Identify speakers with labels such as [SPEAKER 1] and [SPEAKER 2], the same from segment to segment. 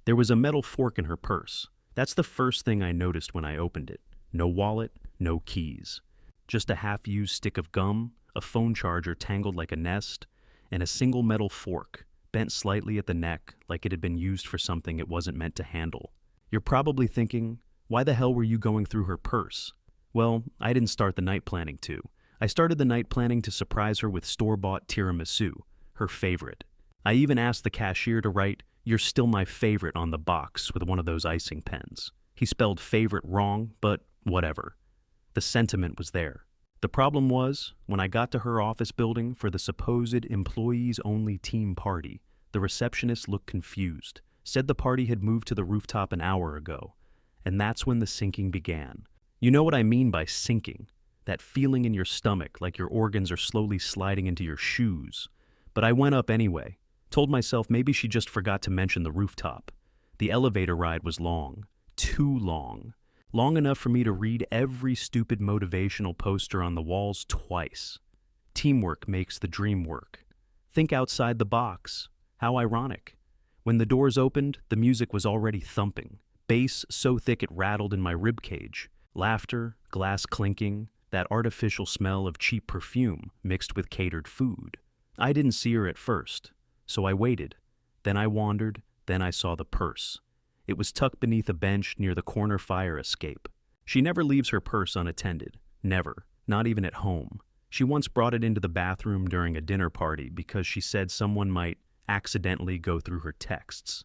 [SPEAKER 1] There was a metal fork in her purse. That's the first thing I noticed when I opened it. No wallet, no keys. Just a half-used stick of gum, a phone charger tangled like a nest, and a single metal fork, bent slightly at the neck like it had been used for something it wasn't meant to handle. You're probably thinking, why the hell were you going through her purse? Well, I didn't start the night planning to. I started the night planning to surprise her with store-bought tiramisu, her favorite. I even asked the cashier to write, "You're still my favorite" on the box with one of those icing pens. He spelled favorite wrong, but whatever. The sentiment was there. The problem was, when I got to her office building for the supposed employees-only team party, the receptionist looked confused, said the party had moved to the rooftop an hour ago, and that's when the sinking began. You know what I mean by sinking? That feeling in your stomach like your organs are slowly sliding into your shoes. But I went up anyway, told myself maybe she just forgot to mention the rooftop. The elevator ride was long, too long. Long enough for me to read every stupid motivational poster on the walls twice. Teamwork makes the dream work. Think outside the box. How ironic. When the doors opened, the music was already thumping. Bass so thick it rattled in my ribcage. Laughter, glass clinking, that artificial smell of cheap perfume mixed with catered food. I didn't see her at first, so I waited. Then I wandered, then I saw the purse. It was tucked beneath a bench near the corner fire escape. She never leaves her purse unattended. Never. Not even at home. She once brought it into the bathroom during a dinner party because she said someone might accidentally go through her texts.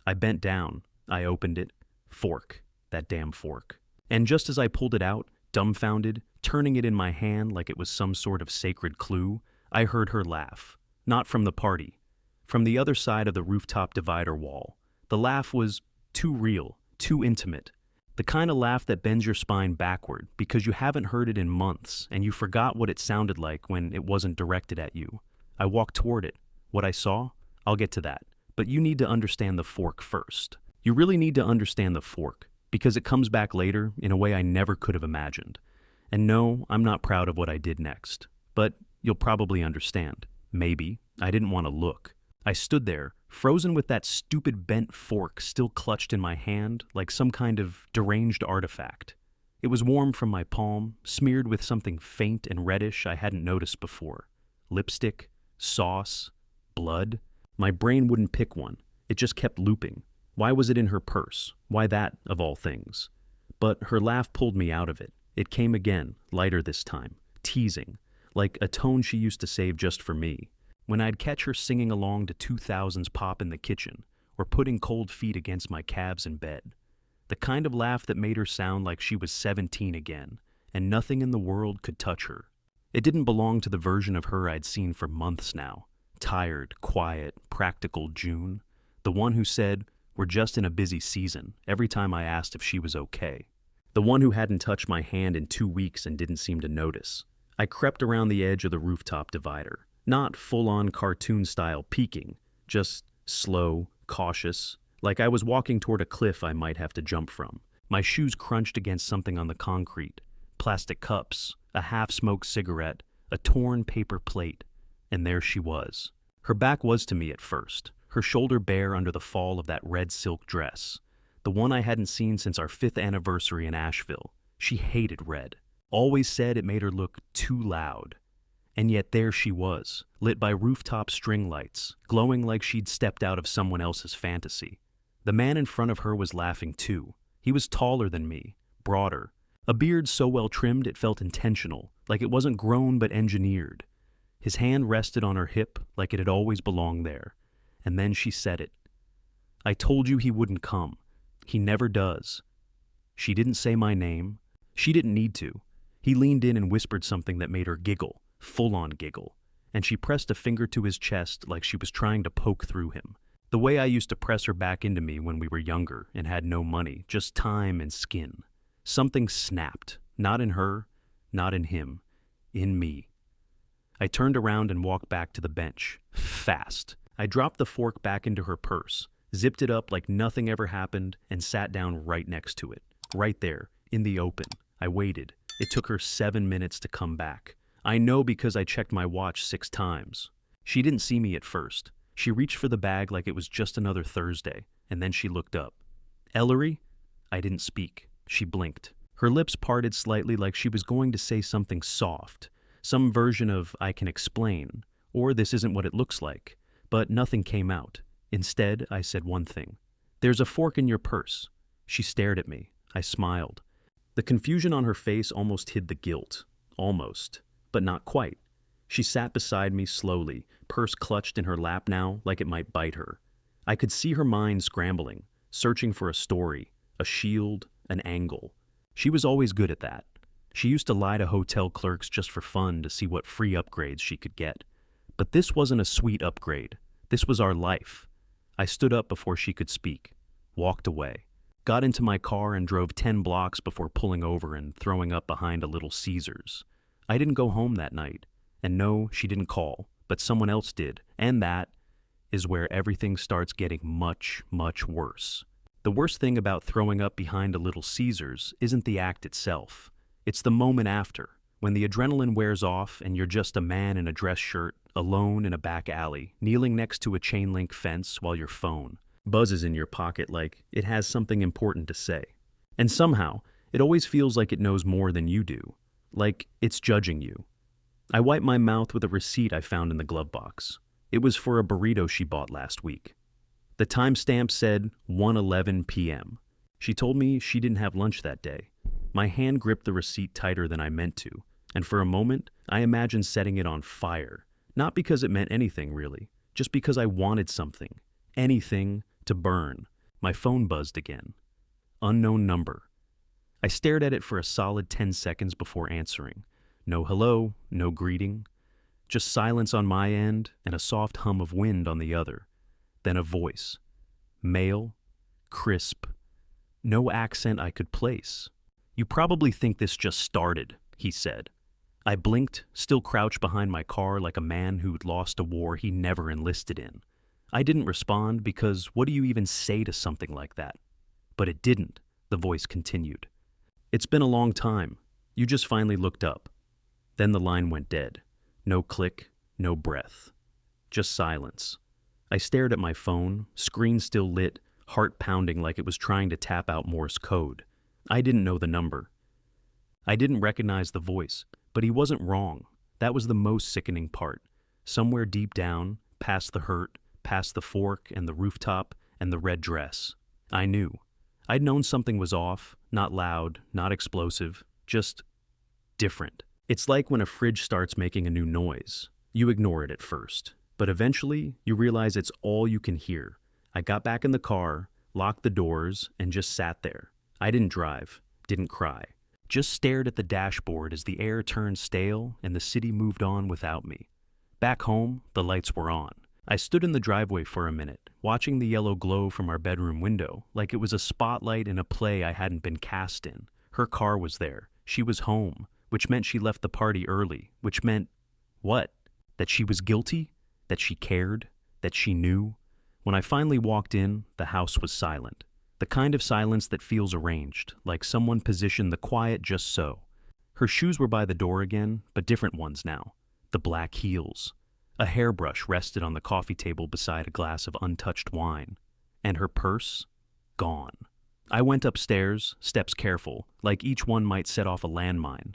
[SPEAKER 1] I bent down. I opened it. Fork. That damn fork. And just as I pulled it out, dumbfounded, turning it in my hand like it was some sort of sacred clue, I heard her laugh. Not from the party. From the other side of the rooftop divider wall. The laugh was too real, too intimate. The kind of laugh that bends your spine backward because you haven't heard it in months and you forgot what it sounded like when it wasn't directed at you. I walked toward it. What I saw? I'll get to that. But you need to understand the fork first. You really need to understand the fork because it comes back later in a way I never could have imagined. And no, I'm not proud of what I did next. But you'll probably understand. Maybe. I didn't want to look. I stood there, frozen with that stupid bent fork still clutched in my hand like some kind of deranged artifact. It was warm from my palm, smeared with something faint and reddish I hadn't noticed before. Lipstick, sauce, blood. My brain wouldn't pick one. It just kept looping. Why was it in her purse? Why that, of all things? But her laugh pulled me out of it. It came again, lighter this time, teasing, like a tone she used to save just for me. When I'd catch her singing along to 2000's Pop in the Kitchen, or putting cold feet against my calves in bed. The kind of laugh that made her sound like she was 17 again, and nothing in the world could touch her. It didn't belong to the version of her I'd seen for months now. Tired, quiet, practical June. The one who said, "We're just in a busy season," every time I asked if she was okay. The one who hadn't touched my hand in 2 weeks and didn't seem to notice. I crept around the edge of the rooftop divider. Not full-on cartoon-style peeking, just slow, cautious, like I was walking toward a cliff I might have to jump from. My shoes crunched against something on the concrete. Plastic cups, a half-smoked cigarette, a torn paper plate, and there she was. Her back was to me at first, her shoulder bare under the fall of that red silk dress, the one I hadn't seen since our 5th anniversary in Asheville. She hated red. Always said it made her look too loud. And yet there she was, lit by rooftop string lights, glowing like she'd stepped out of someone else's fantasy. The man in front of her was laughing too. He was taller than me, broader. A beard so well trimmed it felt intentional, like it wasn't grown but engineered. His hand rested on her hip like it had always belonged there. And then she said it. "I told you he wouldn't come. He never does." She didn't say my name. She didn't need to. He leaned in and whispered something that made her giggle. Full-on giggle, and she pressed a finger to his chest like she was trying to poke through him. The way I used to press her back into me when we were younger and had no money, just time and skin. Something snapped, not in her, not in him, in me. I turned around and walked back to the bench, fast. I dropped the fork back into her purse, zipped it up like nothing ever happened, and sat down right next to it. Right there, in the open. I waited. It took her 7 minutes to come back. I know because I checked my watch 6 times. She didn't see me at first. She reached for the bag like it was just another Thursday, and then she looked up. Ellery? I didn't speak. She blinked. Her lips parted slightly like she was going to say something soft, some version of I can explain, or this isn't what it looks like, but nothing came out. Instead, I said one thing. There's a fork in your purse. She stared at me. I smiled. The confusion on her face almost hid the guilt. Almost, but not quite. She sat beside me slowly, purse clutched in her lap now like it might bite her. I could see her mind scrambling, searching for a story, a shield, an angle. She was always good at that. She used to lie to hotel clerks just for fun to see what free upgrades she could get. But this wasn't a sweet upgrade. This was our life. I stood up before she could speak, walked away, got into my car and drove 10 blocks before pulling over and throwing up behind a Little Caesars. I didn't go home that night. And no, she didn't call, but someone else did. And that is where everything starts getting much, much worse. The worst thing about throwing up behind a Little Caesars isn't the act itself. It's the moment after, when the adrenaline wears off and you're just a man in a dress shirt, alone in a back alley, kneeling next to a chain-link fence while your phone buzzes in your pocket like it has something important to say. And somehow, it always feels like it knows more than you do, like it's judging you. I wiped my mouth with a receipt I found in the glove box. It was for a burrito she bought last week. The timestamp said 1:11 p.m. She told me she didn't have lunch that day. My hand gripped the receipt tighter than I meant to, and for a moment, I imagined setting it on fire. Not because it meant anything, really, just because I wanted something, anything, to burn. My phone buzzed again. Unknown number. I stared at it for a solid 10 seconds before answering. No hello, no greeting. Just silence on my end and a soft hum of wind on the other. Then a voice. Male, crisp, no accent I could place. You probably think this just started, he said. I blinked, still crouched behind my car like a man who'd lost a war he never enlisted in. I didn't respond because what do you even say to something like that? But it didn't, the voice continued. It's been a long time. You just finally looked up. Then the line went dead. No click, no breath. Just silence. I stared at my phone, screen still lit, heart pounding like it was trying to tap out Morse code. I didn't know the number. I didn't recognize the voice, but he wasn't wrong. That was the most sickening part. Somewhere deep down, past the hurt, past the fork and the rooftop and the red dress, I knew. I'd known something was off, not loud, not explosive, just different. It's like when a fridge starts making a new noise. You ignore it at first, but eventually you realize it's all you can hear. I got back in the car, locked the doors, and just sat there. I didn't drive, didn't cry. Just stared at the dashboard as the air turned stale and the city moved on without me. Back home, the lights were on. I stood in the driveway for a minute, watching the yellow glow from our bedroom window, like it was a spotlight in a play I hadn't been cast in. Her car was there. She was home, which meant she left the party early, which meant, what? That she was guilty? That she cared? That she knew? When I finally walked in, the house was silent. The kind of silence that feels arranged, like someone positioned the quiet just so. Her shoes were by the door again, but different ones now. The black heels. A hairbrush rested on the coffee table beside a glass of untouched wine. And her purse? Gone. I went upstairs, steps careful, like each one might set off a landmine.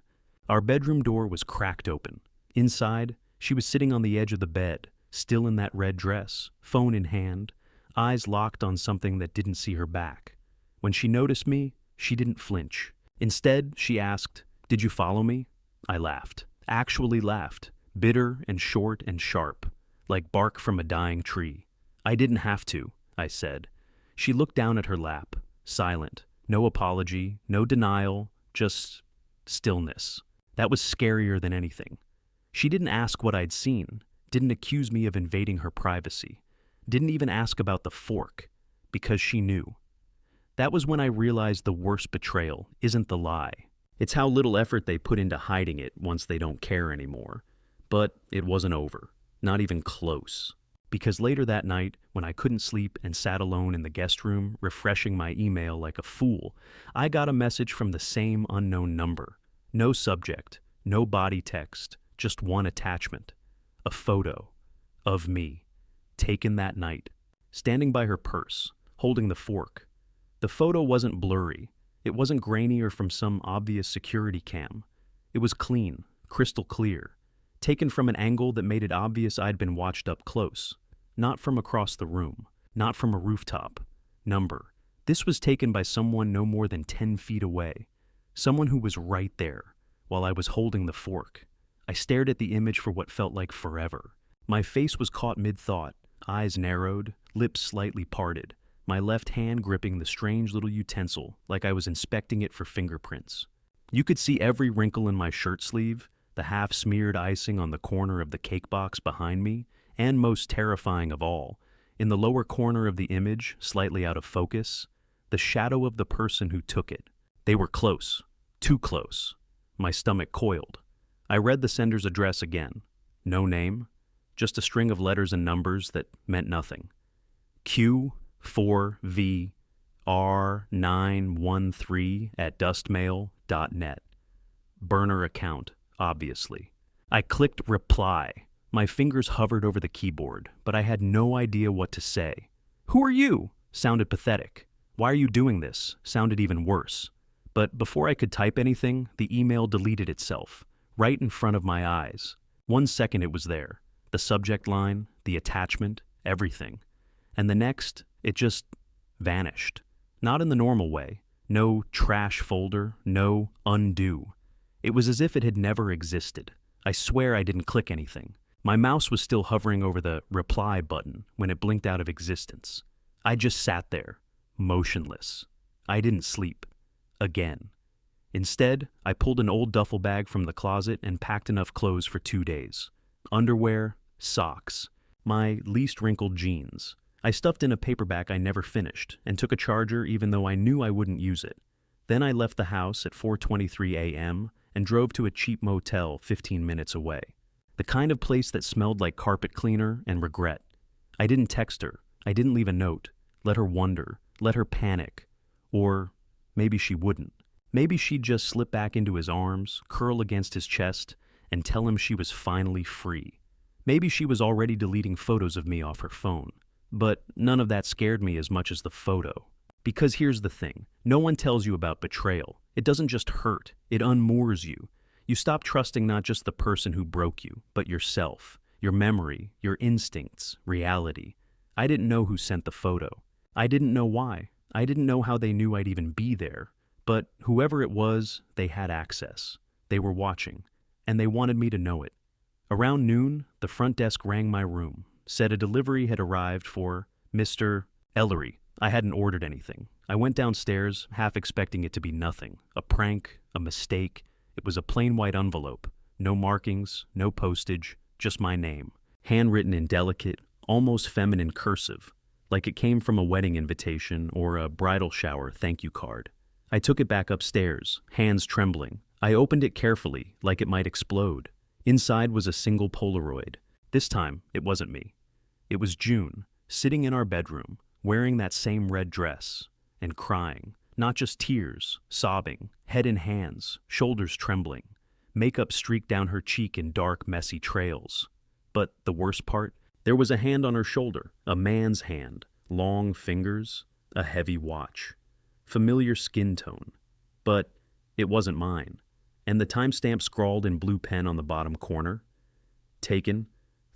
[SPEAKER 1] Our bedroom door was cracked open. Inside, she was sitting on the edge of the bed, still in that red dress, phone in hand, eyes locked on something that didn't see her back. When she noticed me, she didn't flinch. Instead, she asked, "Did you follow me?" I laughed. Actually laughed, bitter and short and sharp, like bark from a dying tree. "I didn't have to," I said. She looked down at her lap, silent. No apology, no denial, just stillness. That was scarier than anything. She didn't ask what I'd seen, didn't accuse me of invading her privacy, didn't even ask about the fork, because she knew. That was when I realized the worst betrayal isn't the lie. It's how little effort they put into hiding it once they don't care anymore. But it wasn't over, not even close. Because later that night, when I couldn't sleep and sat alone in the guest room, refreshing my email like a fool, I got a message from the same unknown number. No subject, no body text, just one attachment. A photo of me, taken that night, standing by her purse, holding the fork. The photo wasn't blurry. It wasn't grainy or from some obvious security cam. It was clean, crystal clear, taken from an angle that made it obvious I'd been watched up close. Not from across the room, not from a rooftop. This was taken by someone no more than 10 feet away. Someone who was right there, while I was holding the fork. I stared at the image for what felt like forever. My face was caught mid-thought, eyes narrowed, lips slightly parted, my left hand gripping the strange little utensil like I was inspecting it for fingerprints. You could see every wrinkle in my shirt sleeve, the half-smeared icing on the corner of the cake box behind me, and most terrifying of all, in the lower corner of the image, slightly out of focus, the shadow of the person who took it. They were close, too close. My stomach coiled. I read the sender's address again. No name, just a string of letters and numbers that meant nothing. Q4VR913@dustmail.net. Burner account, obviously. I clicked reply. My fingers hovered over the keyboard, but I had no idea what to say. "Who are you?" sounded pathetic. "Why are you doing this?" sounded even worse. But before I could type anything, the email deleted itself, right in front of my eyes. 1 second it was there. The subject line, the attachment, everything. And the next, it just vanished. Not in the normal way. No trash folder, no undo. It was as if it had never existed. I swear I didn't click anything. My mouse was still hovering over the reply button when it blinked out of existence. I just sat there, motionless. I didn't sleep. Again. Instead, I pulled an old duffel bag from the closet and packed enough clothes for 2 days. Underwear, socks, my least wrinkled jeans. I stuffed in a paperback I never finished and took a charger even though I knew I wouldn't use it. Then I left the house at 4:23 a.m. and drove to a cheap motel 15 minutes away. The kind of place that smelled like carpet cleaner and regret. I didn't text her. I didn't leave a note. Let her wonder. Let her panic. Or maybe she wouldn't. Maybe she'd just slip back into his arms, curl against his chest, and tell him she was finally free. Maybe she was already deleting photos of me off her phone. But none of that scared me as much as the photo. Because here's the thing. No one tells you about betrayal. It doesn't just hurt. It unmoors you. You stop trusting not just the person who broke you, but yourself, your memory, your instincts, reality. I didn't know who sent the photo. I didn't know why. I didn't know how they knew I'd even be there. But whoever it was, they had access. They were watching, and they wanted me to know it. Around noon, the front desk rang my room, said a delivery had arrived for Mr. Ellery. I hadn't ordered anything. I went downstairs, half expecting it to be nothing. A prank, a mistake. It was a plain white envelope. No markings, no postage, just my name. Handwritten in delicate, almost feminine cursive, like it came from a wedding invitation or a bridal shower thank you card. I took it back upstairs, hands trembling. I opened it carefully, like it might explode. Inside was a single Polaroid. This time, it wasn't me. It was June, sitting in our bedroom, wearing that same red dress, and crying. Not just tears, sobbing, head in hands, shoulders trembling. Makeup streaked down her cheek in dark, messy trails. But the worst part? There was a hand on her shoulder, a man's hand, long fingers, a heavy watch. Familiar skin tone. But it wasn't mine. And the timestamp scrawled in blue pen on the bottom corner. Taken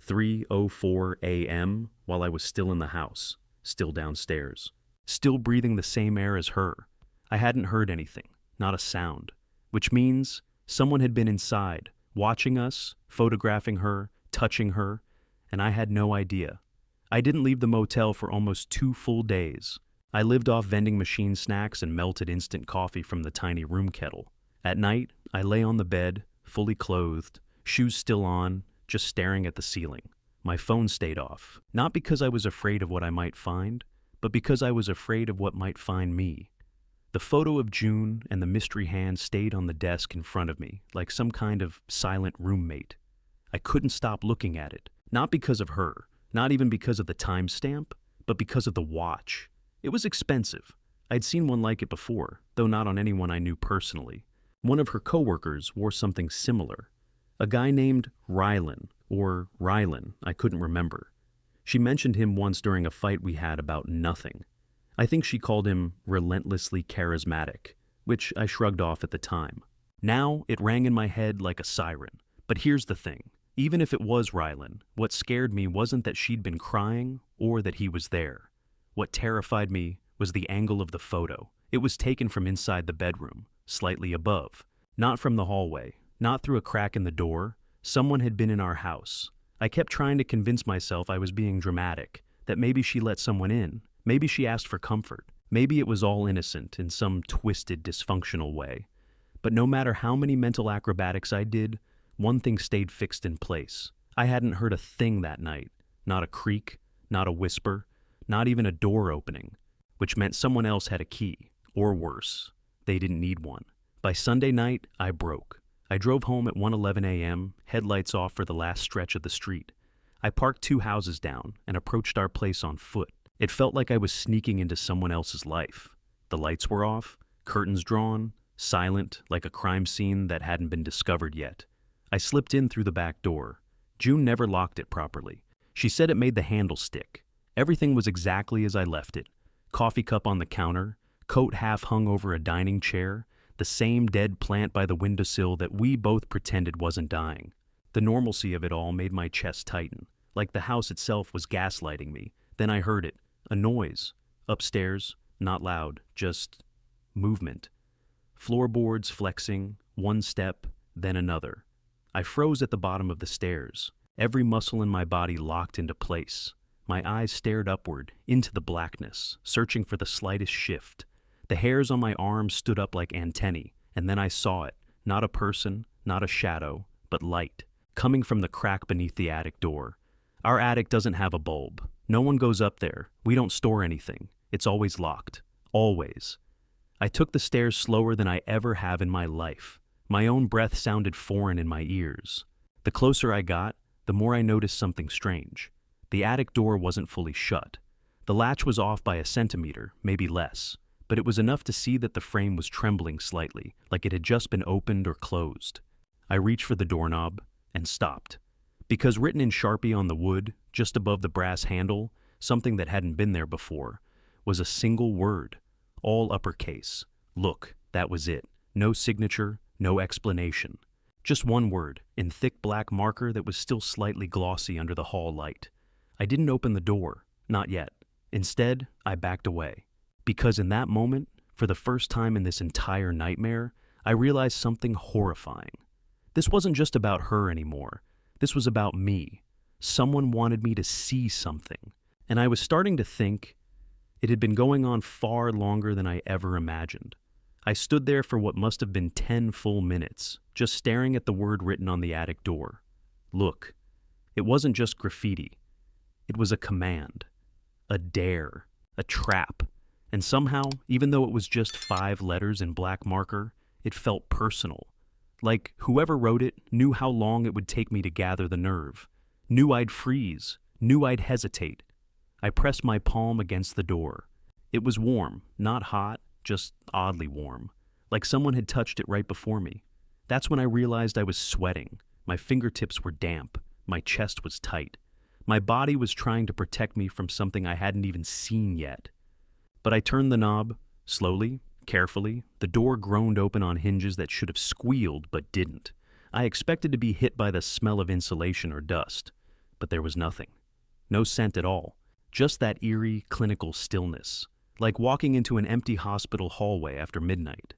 [SPEAKER 1] 3:04 a.m. while I was still in the house, still downstairs. Still breathing the same air as her. I hadn't heard anything, not a sound. Which means someone had been inside, watching us, photographing her, touching her, and I had no idea. I didn't leave the motel for almost 2 full days. I lived off vending machine snacks and melted instant coffee from the tiny room kettle. At night, I lay on the bed, fully clothed, shoes still on, just staring at the ceiling. My phone stayed off, not because I was afraid of what I might find, but because I was afraid of what might find me. The photo of June and the mystery hand stayed on the desk in front of me, like some kind of silent roommate. I couldn't stop looking at it, not because of her, not even because of the timestamp, but because of the watch. It was expensive. I'd seen one like it before, though not on anyone I knew personally. One of her coworkers wore something similar. A guy named Rylan, or Rylan, I couldn't remember. She mentioned him once during a fight we had about nothing. I think she called him relentlessly charismatic, which I shrugged off at the time. Now it rang in my head like a siren. But here's the thing. Even if it was Rylan, what scared me wasn't that she'd been crying or that he was there. What terrified me was the angle of the photo. It was taken from inside the bedroom, slightly above. Not from the hallway, not through a crack in the door. Someone had been in our house. I kept trying to convince myself I was being dramatic, that maybe she let someone in, maybe she asked for comfort, maybe it was all innocent in some twisted, dysfunctional way. But no matter how many mental acrobatics I did, one thing stayed fixed in place. I hadn't heard a thing that night. Not a creak, not a whisper, not even a door opening, which meant someone else had a key, or worse, they didn't need one. By Sunday night, I broke. I drove home at 1:11 a.m., headlights off for the last stretch of the street. I parked 2 houses down and approached our place on foot. It felt like I was sneaking into someone else's life. The lights were off, curtains drawn, silent like a crime scene that hadn't been discovered yet. I slipped in through the back door. June never locked it properly. She said it made the handle stick. Everything was exactly as I left it. Coffee cup on the counter, coat half hung over a dining chair, the same dead plant by the windowsill that we both pretended wasn't dying. The normalcy of it all made my chest tighten, like the house itself was gaslighting me. Then I heard it, a noise. Upstairs, not loud, just movement. Floorboards flexing, one step, then another. I froze at the bottom of the stairs, every muscle in my body locked into place. My eyes stared upward, into the blackness, searching for the slightest shift. The hairs on my arms stood up like antennae, and then I saw it, not a person, not a shadow, but light, coming from the crack beneath the attic door. Our attic doesn't have a bulb. No one goes up there. We don't store anything. It's always locked. Always. I took the stairs slower than I ever have in my life. My own breath sounded foreign in my ears. The closer I got, the more I noticed something strange. The attic door wasn't fully shut. The latch was off by a centimeter, maybe less, but it was enough to see that the frame was trembling slightly, like it had just been opened or closed. I reached for the doorknob and stopped. Because written in Sharpie on the wood, just above the brass handle, something that hadn't been there before, was a single word, all uppercase. Look, that was it. No signature, no explanation. Just one word, in thick black marker that was still slightly glossy under the hall light. I didn't open the door, not yet. Instead, I backed away. Because in that moment, for the first time in this entire nightmare, I realized something horrifying. This wasn't just about her anymore. This was about me. Someone wanted me to see something. And I was starting to think it had been going on far longer than I ever imagined. I stood there for what must have been 10 full minutes, just staring at the word written on the attic door. Look. It wasn't just graffiti. It was a command, a dare, a trap. And somehow, even though it was just 5 letters in black marker, it felt personal. Like whoever wrote it knew how long it would take me to gather the nerve, knew I'd freeze, knew I'd hesitate. I pressed my palm against the door. It was warm, not hot, just oddly warm, like someone had touched it right before me. That's when I realized I was sweating. My fingertips were damp. My chest was tight. My body was trying to protect me from something I hadn't even seen yet. But I turned the knob, slowly, carefully. The door groaned open on hinges that should have squealed but didn't. I expected to be hit by the smell of insulation or dust, but there was nothing. No scent at all. Just that eerie, clinical stillness, like walking into an empty hospital hallway after midnight.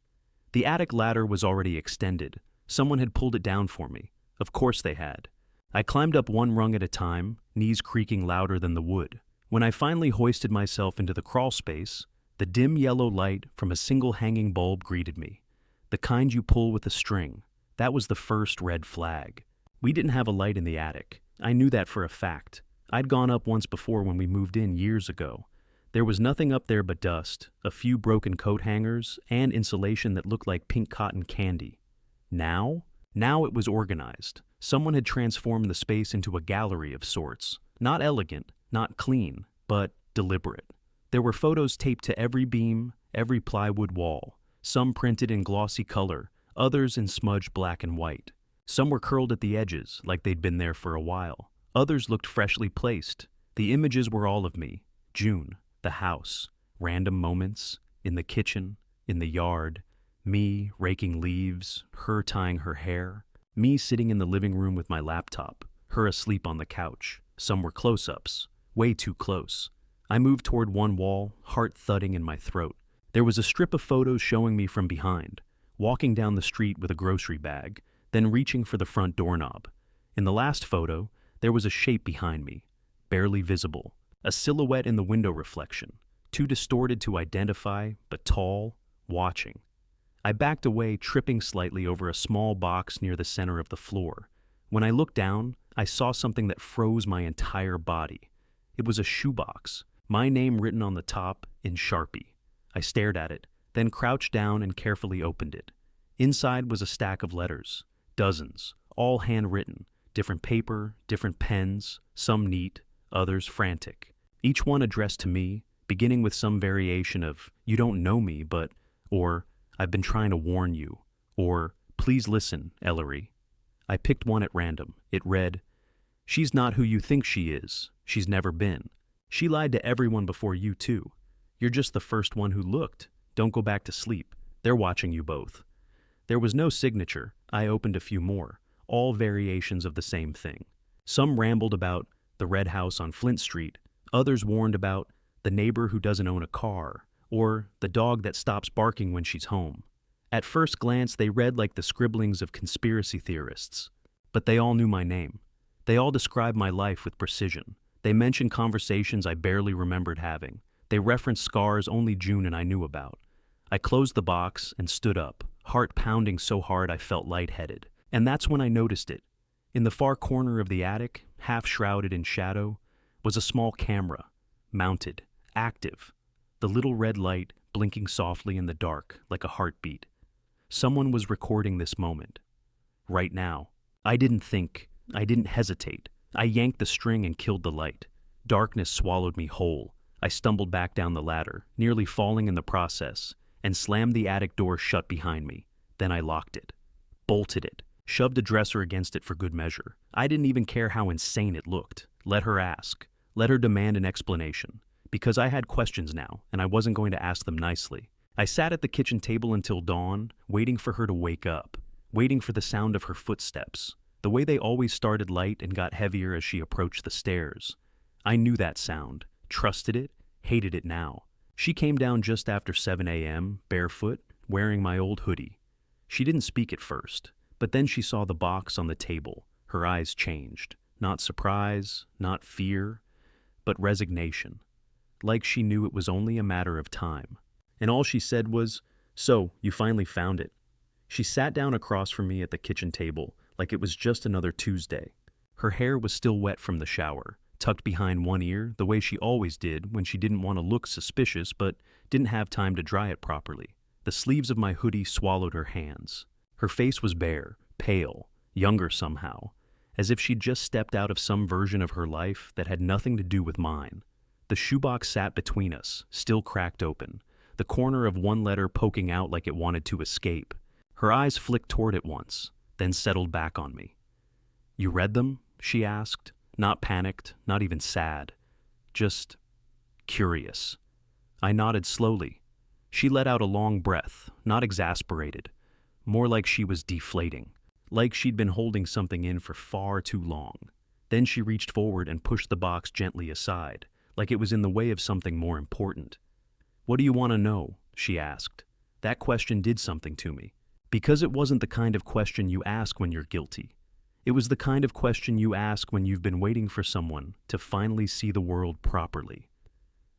[SPEAKER 1] The attic ladder was already extended. Someone had pulled it down for me. Of course they had. I climbed up one rung at a time, knees creaking louder than the wood. When I finally hoisted myself into the crawl space, the dim yellow light from a single hanging bulb greeted me. The kind you pull with a string. That was the first red flag. We didn't have a light in the attic. I knew that for a fact. I'd gone up once before when we moved in years ago. There was nothing up there but dust, a few broken coat hangers, and insulation that looked like pink cotton candy. Now it was organized. Someone had transformed the space into a gallery of sorts. Not elegant, not clean, but deliberate. There were photos taped to every beam, every plywood wall, some printed in glossy color, others in smudged black and white. Some were curled at the edges, like they'd been there for a while. Others looked freshly placed. The images were all of me. June, the house, random moments, in the kitchen, in the yard, me raking leaves, her tying her hair, me sitting in the living room with my laptop, her asleep on the couch. Some were close-ups, way too close. I moved toward one wall, heart thudding in my throat. There was a strip of photos showing me from behind, walking down the street with a grocery bag, then reaching for the front doorknob. In the last photo, there was a shape behind me, barely visible, a silhouette in the window reflection, too distorted to identify, but tall, watching. I backed away, tripping slightly over a small box near the center of the floor. When I looked down, I saw something that froze my entire body. It was a shoebox, my name written on the top in Sharpie. I stared at it, then crouched down and carefully opened it. Inside was a stack of letters, dozens, all handwritten, different paper, different pens, some neat, others frantic. Each one addressed to me, beginning with some variation of, "You don't know me, but," or, "I've been trying to warn you," or, "Please listen, Ellery." I picked one at random. It read, "She's not who you think she is. She's never been. She lied to everyone before you, too. You're just the first one who looked. Don't go back to sleep. They're watching you both." There was no signature. I opened a few more, all variations of the same thing. Some rambled about the red house on Flint Street. Others warned about the neighbor who doesn't own a car, or the dog that stops barking when she's home. At first glance, they read like the scribblings of conspiracy theorists. But they all knew my name. They all described my life with precision. They mentioned conversations I barely remembered having. They referenced scars only June and I knew about. I closed the box and stood up, heart pounding so hard I felt lightheaded. And that's when I noticed it. In the far corner of the attic, half shrouded in shadow, was a small camera, mounted, active, the little red light blinking softly in the dark like a heartbeat. Someone was recording this moment. Right now. I didn't think. I didn't hesitate. I yanked the string and killed the light. Darkness swallowed me whole. I stumbled back down the ladder, nearly falling in the process, and slammed the attic door shut behind me. Then I locked it, bolted it, shoved a dresser against it for good measure. I didn't even care how insane it looked. Let her ask. Let her demand an explanation. Because I had questions now, and I wasn't going to ask them nicely. I sat at the kitchen table until dawn, waiting for her to wake up, waiting for the sound of her footsteps, the way they always started light and got heavier as she approached the stairs. I knew that sound, trusted it, hated it now. She came down just after 7 a.m., barefoot, wearing my old hoodie. She didn't speak at first, but then she saw the box on the table. Her eyes changed. Not surprise, not fear, but resignation. Like she knew it was only a matter of time. And all she said was, "So, you finally found it." She sat down across from me at the kitchen table, like it was just another Tuesday. Her hair was still wet from the shower, tucked behind one ear the way she always did when she didn't want to look suspicious but didn't have time to dry it properly. The sleeves of my hoodie swallowed her hands. Her face was bare, pale, younger somehow, as if she'd just stepped out of some version of her life that had nothing to do with mine. The shoebox sat between us, still cracked open, the corner of one letter poking out like it wanted to escape. Her eyes flicked toward it once, then settled back on me. "You read them?" she asked, not panicked, not even sad, just curious. I nodded slowly. She let out a long breath, not exasperated, more like she was deflating, like she'd been holding something in for far too long. Then she reached forward and pushed the box gently aside, like it was in the way of something more important. "What do you want to know?" she asked. That question did something to me, because it wasn't the kind of question you ask when you're guilty. It was the kind of question you ask when you've been waiting for someone to finally see the world properly.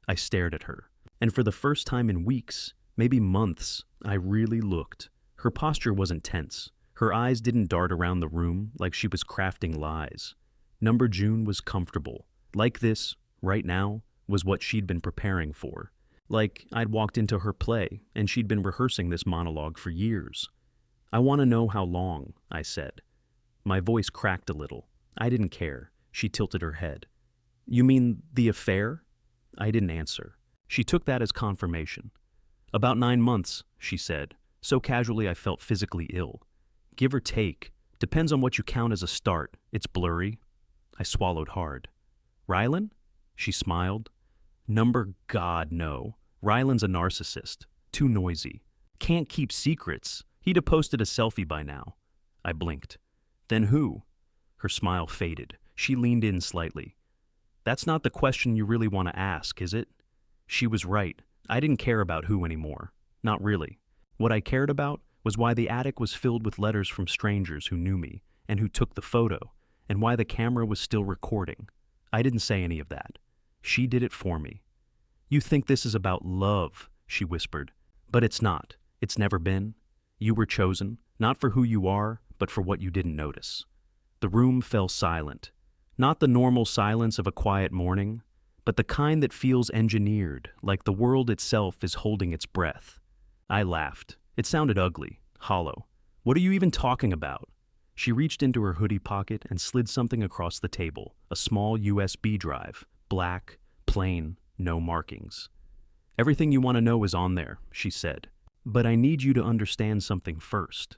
[SPEAKER 1] I stared at her, and for the first time in weeks, maybe months, I really looked. Her posture wasn't tense. Her eyes didn't dart around the room like she was crafting lies. Number June was comfortable. Like this, right now, was what she'd been preparing for. Like I'd walked into her play, and she'd been rehearsing this monologue for years. "I want to know how long," I said. My voice cracked a little. I didn't care. She tilted her head. "You mean the affair?" I didn't answer. She took that as confirmation. "About 9 months," she said, so casually I felt physically ill. "Give or take. Depends on what you count as a start. It's blurry." I swallowed hard. "Rylan?" She smiled. "Number God, no. Ryland's a narcissist. Too noisy. Can't keep secrets. He'd have posted a selfie by now. I blinked. Then who? Her smile faded. She leaned in slightly. That's not the question you really want to ask, is it? She was right. I didn't care about who anymore. Not really. What I cared about was why the attic was filled with letters from strangers who knew me and who took the photo, and why the camera was still recording. I didn't say any of that. She did it for me. You think this is about love, she whispered. But it's not. It's never been. You were chosen, not for who you are, but for what you didn't notice. The room fell silent. Not the normal silence of a quiet morning, but the kind that feels engineered, like the world itself is holding its breath. I laughed. It sounded ugly, hollow. What are you even talking about? She reached into her hoodie pocket and slid something across the table, a small USB drive, black, plain, no markings. Everything you want to know is on there, she said. But I need you to understand something first.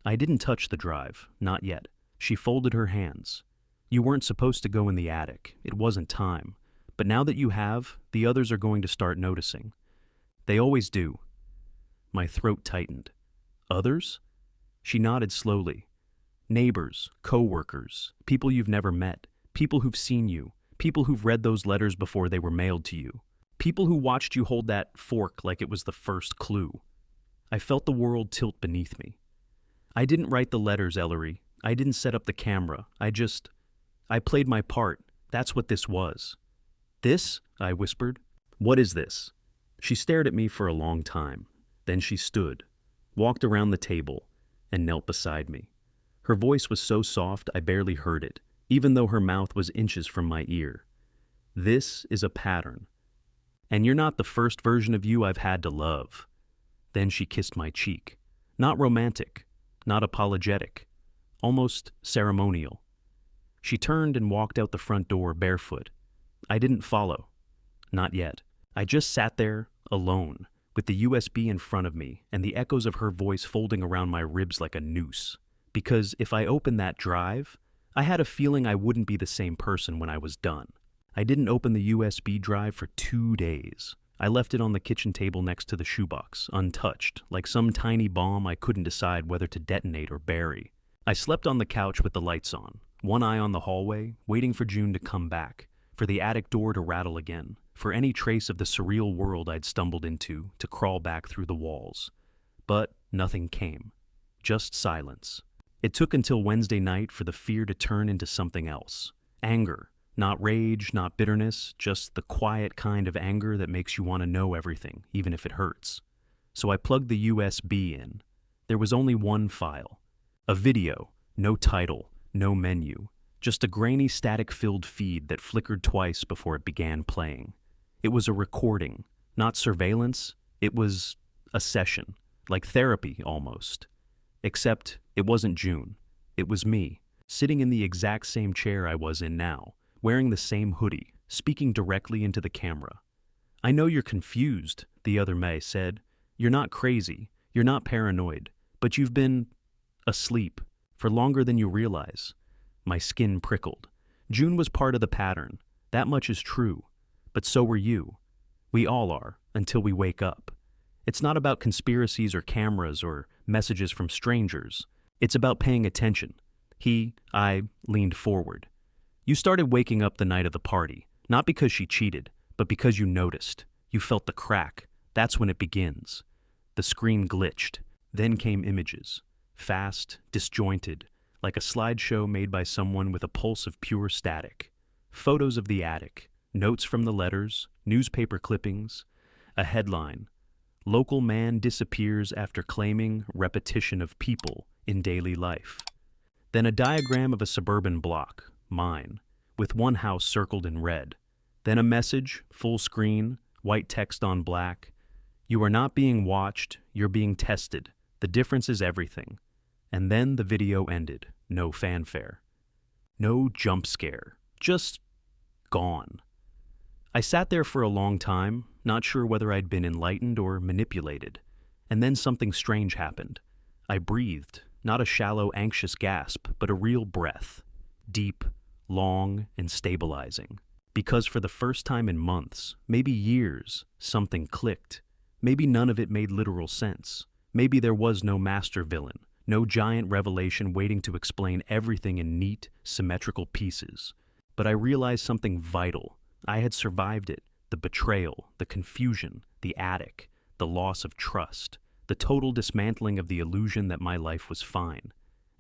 [SPEAKER 1] I didn't touch the drive, not yet. She folded her hands. You weren't supposed to go in the attic. It wasn't time. But now that you have, the others are going to start noticing. They always do. My throat tightened. Others? She nodded slowly. Neighbors, co-workers, people you've never met, people who've seen you, people who've read those letters before they were mailed to you, people who watched you hold that fork like it was the first clue. I felt the world tilt beneath me. I didn't write the letters, Ellery. I didn't set up the camera. I played my part. That's what this was. This? I whispered. What is this? She stared at me for a long time. Then she stood, walked around the table, and knelt beside me. Her voice was so soft I barely heard it, even though her mouth was inches from my ear. This is a pattern. And you're not the first version of you I've had to love. Then she kissed my cheek. Not romantic, not apologetic, almost ceremonial. She turned and walked out the front door barefoot. I didn't follow. Not yet. I just sat there, alone, with the USB in front of me and the echoes of her voice folding around my ribs like a noose. Because if I opened that drive, I had a feeling I wouldn't be the same person when I was done. I didn't open the USB drive for 2 days. I left it on the kitchen table next to the shoebox, untouched, like some tiny bomb I couldn't decide whether to detonate or bury. I slept on the couch with the lights on, one eye on the hallway, waiting for June to come back, for the attic door to rattle again, for any trace of the surreal world I'd stumbled into to crawl back through the walls. But nothing came. Just silence. It took until Wednesday night for the fear to turn into something else. Anger. Not rage, not bitterness, just the quiet kind of anger that makes you want to know everything, even if it hurts. So I plugged the USB in. There was only one file. A video, no title, no menu, just a grainy static-filled feed that flickered twice before it began playing. It was a recording, not surveillance. It was a session, like therapy almost. Except it wasn't June. It was me, sitting in the exact same chair I was in now, wearing the same hoodie, speaking directly into the camera. I know you're confused, the other May said. You're not crazy, you're not paranoid, but you've been asleep for longer than you realize. My skin prickled. June was part of the pattern. That much is true. But so were you. We all are, until we wake up. It's not about conspiracies or cameras or messages from strangers. It's about paying attention. I leaned forward. You started waking up the night of the party, not because she cheated, but because you noticed. You felt the crack. That's when it begins. The screen glitched. Then came images. Fast, disjointed, like a slideshow made by someone with a pulse of pure static. Photos of the attic, notes from the letters, newspaper clippings, a headline. Local man disappears after claiming repetition of people in daily life. Then a diagram of a suburban block, mine, with one house circled in red. Then a message, full screen, white text on black. You are not being watched, you're being tested. The difference is everything. And then the video ended. No fanfare. No jump scare. Just gone. I sat there for a long time, not sure whether I'd been enlightened or manipulated. And then something strange happened. I breathed, not a shallow, anxious gasp, but a real breath. Deep, long, and stabilizing. Because for the first time in months, maybe years, something clicked. Maybe none of it made literal sense. Maybe there was no master villain, no giant revelation waiting to explain everything in neat, symmetrical pieces. But I realized something vital. I had survived it. The betrayal, the confusion, the attic, the loss of trust, the total dismantling of the illusion that my life was fine.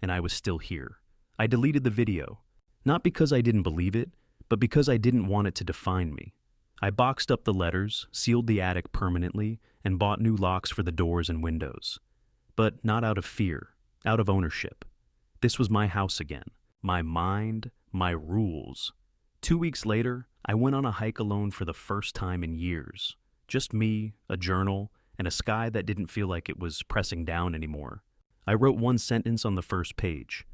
[SPEAKER 1] And I was still here. I deleted the video. Not because I didn't believe it, but because I didn't want it to define me. I boxed up the letters, sealed the attic permanently, and bought new locks for the doors and windows. But not out of fear, out of ownership. This was my house again, my mind, my rules. 2 weeks later, I went on a hike alone for the first time in years. Just me, a journal, and a sky that didn't feel like it was pressing down anymore. I wrote one sentence on the first page.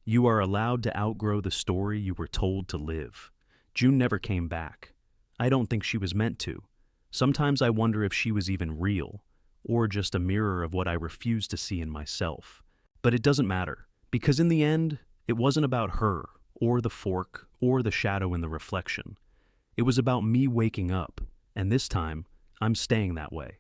[SPEAKER 1] You are allowed to outgrow the story you were told to live. June never came back. I don't think she was meant to. Sometimes I wonder if she was even real, or just a mirror of what I refused to see in myself. But it doesn't matter, because in the end, it wasn't about her, or the fork, or the shadow in the reflection. It was about me waking up, and this time, I'm staying that way.